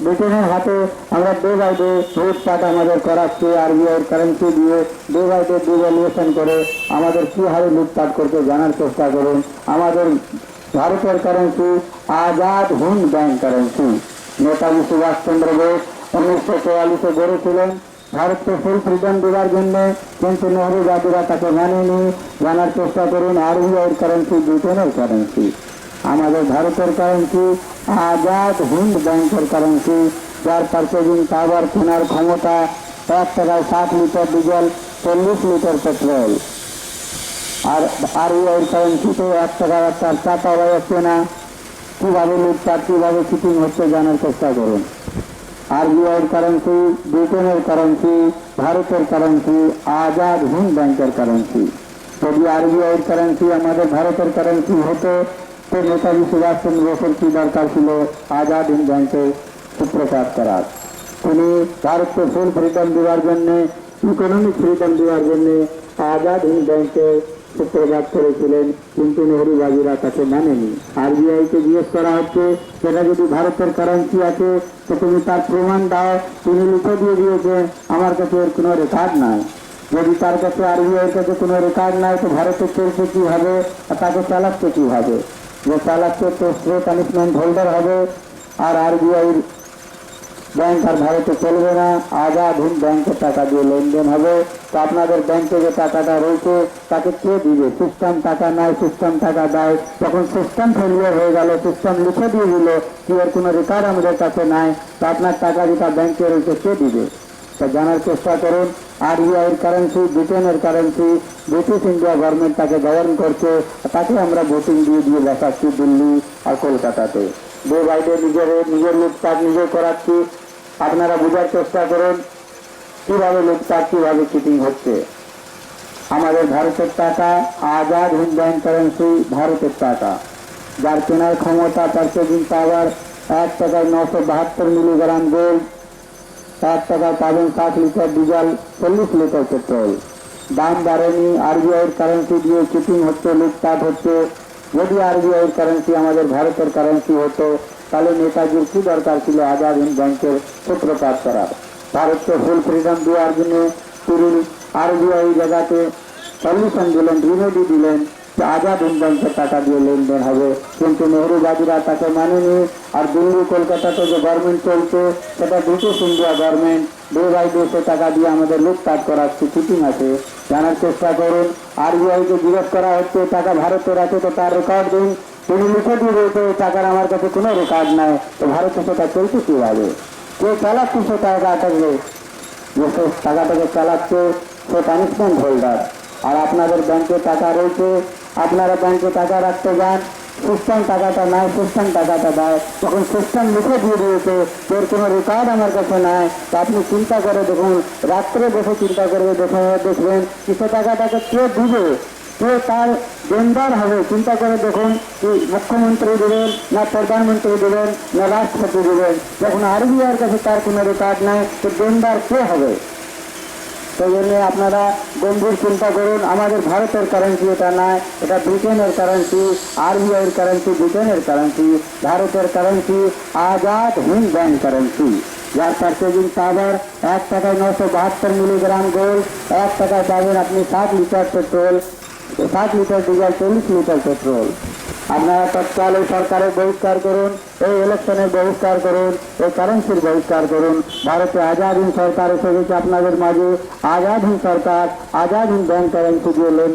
ব্রিটেনের হাতে আমরা ডে বাই ডে লুটপাট আমাদের করাচ্ছে। আরবিআই কারেন্সি দিয়ে ডে বাই ডে ডিভ্যালুয়েশন করে আমাদের কি হারে লুটপাট করতে জানার চেষ্টা করুন। আমাদের ভারতের currency Azad Hind bank currency. Netaji Subhash Chandra Bose 1944 গড়েছিলেন ভারতকে ফুল ফ্রিডম দেওয়ার জন্য, কিন্তু নেহরুবাদীরা তাকে মানেনি। জানার চেষ্টা করুন আরবিআই কারেন্সি ব্রিটেনের কারেন্সি, আমাদের ভারতের কারেন্সি আজাদ হিন্দ ব্যাংকের কারেন্সি, যার পার্চেজিং পাওয়ার কেনার ক্ষমতা 1 টাকায় 60 লিটার ডিজেল, 40 লিটার পেট্রোল। আর আরবিআই কারেন্সিতে 1 টাকায় একটা চা পাওয়া যাচ্ছে না। কিভাবে লুটপাট, কিভাবে চিটিং হচ্ছে জানার চেষ্টা করুন। আরবিআই কারেন্সি ব্রিটেনের কারেন্সি, ভারতের কারেন্সি আজাদ হিন্দ ব্যাংকের কারেন্সি। যদি আরবিআই কারেন্সি আমাদের ভারতের কারেন্সি হতো তো নেতাজি সুভাষচন্দ্র বোসের কি দরকার ছিল আজাদ হিন্দ ব্যাংকে সূত্রপাত করার? তিনি ভারতকে ফুল ফ্রিডম দেওয়ার জন্য, ইকোনমিক ফ্রিডম দেওয়ার জন্য আজাদ হিন্দ ব্যাংকে সূত্রপাত করেছিলেন, কিন্তু নেহরুবাদীরা তাকে মানেনি। আরবিআইকে জিজ্ঞেস করা হচ্ছে সেটা যদি ভারতের কারেন্সি আছে তো তুমি তার প্রমাণ দাও। তিনি লিখে দিয়ে দিয়েছেন আমার কাছে এর কোনো রেকর্ড নাই। যদি তার কাছে আরবিআই কাছে কোনো রেকর্ড নাই তো ভারতে চলছে কিভাবে আর তাকে চালাচ্ছে কিভাবে? যে চালাচ্ছে তো স্টে পানিশমেন্ট হোল্ডার হবে, আর আরবিআই ব্যাংক আর ভারতে চলবে না। আজাদ হিন্দ ব্যাংকের টাকা দিয়ে লেনদেন হবে। তো আপনাদের ব্যাংকে যে টাকাটা রয়েছে তাকে কে দিবে? সিস্টেম টাকা নাই, সিস্টেম টাকা দেয়। যখন সিস্টেম ফেলিয়ার হয়ে গেল, সিস্টেম লিখে দিয়ে দিল কি এর কোনো রেকর্ড আমাদের কাছে নাই, তো আপনার টাকা যেটা ব্যাংকে রয়েছে কে দিবে? তা জানার চেষ্টা করুন। আরবিআই কারেন্সি ব্রিটেনের কারেন্সি, ব্রিটিশ ইন্ডিয়া গভর্নমেন্ট তাকে গভর্ন করছে, তাকে আমরা ভোটিং দিয়ে দিয়ে বসাচ্ছি দিল্লি আর কলকাতাতে। ডে বাই ডে নিজের লুটপাট নিজে করাচ্ছি। আপনারা বোঝার চেষ্টা করুন কিভাবে লুটপাট, কিভাবে চিটিং হচ্ছে। আমাদের ভারতের টাকা আজাদ হিন্দ ব্যাংক কারেন্সি, ভারতের টাকা, যার কেনার ক্ষমতা পার্চেজিং পাওয়ার 1 টাকায় 972 মিলিগ্রাম গোল্ড, 1 টাকায় পাবেন 60 লিটার ডিজেল, 40 লিটার পেট্রোল। দাম বাড়েনি। আরবিআই কারেন্সি দিয়ে চিটিং হচ্ছে, লুটপাট হচ্ছে। যদি আরবিআই কারেন্সি আমাদের ভারতের কারেন্সি হতো তাহলে নেতাজির কি দরকার ছিল আজাদ হিন্দ ব্যাংকের সূত্রপাত করার? ভারতকে ফুল ফ্রিডম দেওয়ার জন্য তিনি আরবিআই জায়গাতে সলিউশন দিলেন, রিমেডি দিলেন যে আজাদ হিন্দ ব্যাংকের টাকা দিয়ে লেনদেন হবে, কিন্তু নেহরুবাদীরা তাকে মানেনি। আর দিল্লি কলকাতাতে যে গভর্নমেন্ট চলছে সেটা British India government, day by day সে টাকা দিয়ে আমাদের লুটপাট করাচ্ছে, চিটিং আছে। জানার চেষ্টা করুন। আরবিআইকে জিজ্ঞেস করা হচ্ছে টাকা ভারতের আছে তো তার রেকর্ড দিন। তিনি লিখে দিয়ে রয়েছে টাকার আমার কাছে কোনো রেকর্ড নাই, তো ভারতে সেটা চলছে কিভাবে? কে চালাচ্ছে সে টাকাটাকে? যে সে টাকাটাকে চালাচ্ছে সে পানিশমেন্ট হোল্ডার। আর আপনাদের ব্যাংকে টাকা রয়েছে, আপনারা ব্যাংকে টাকা রাখতে যান, সিস্টেম টাকাটা নাই, সিস্টেম টাকাটা দেয়। তখন সিস্টেম লিখে দিয়ে দিয়েছে তোর কোনো রেকর্ড আমার কাছে নাই। তো আপনি চিন্তা করে দেখুন, রাত্রে বসে চিন্তা করবে, দেখবেন কি সে টাকাটাকে কে দিবে, কে তার দেনদার হবে। চিন্তা করে দেখুন কি মুখ্যমন্ত্রী দেবেন না প্রধানমন্ত্রী দেবেন না রাষ্ট্রপতি দেবেন? যখন আরবিআইয়ের কাছে তার কোনো রেকর্ড নাই তো দেনদার কে হবে? সেই জন্য আপনারা গম্ভীর চিন্তা করুন। আমাদের ভারতের কারেন্সি এটা নয়, এটা ব্রিটেনের কারেন্সি। আরবিআইয়ের কারেন্সি ব্রিটেনের কারেন্সি, ভারতের currency Azad Hind bank currency, যার পার্চেজিং পাওয়ার 1 টাকায় 972 মিলিগ্রাম গোল্ড, 1 টাকায় পাবেন আপনি 60 litre petrol, 60 litre diesel, 40 litre petrol. আপনারা তৎকাল এই সরকারের বহিষ্কার করুন, এই ইলেকশনের বহিষ্কার করুন, এই কারেন্সির বহিষ্কার করুন। ভারতে আজাদ হিন্দ সরকার এসে গেছে আপনাদের মাঝে। আজাদ হিন্দ সরকার, আজাদ হিন্দ ব্যাংক কারেন্সি দিয়ে লেন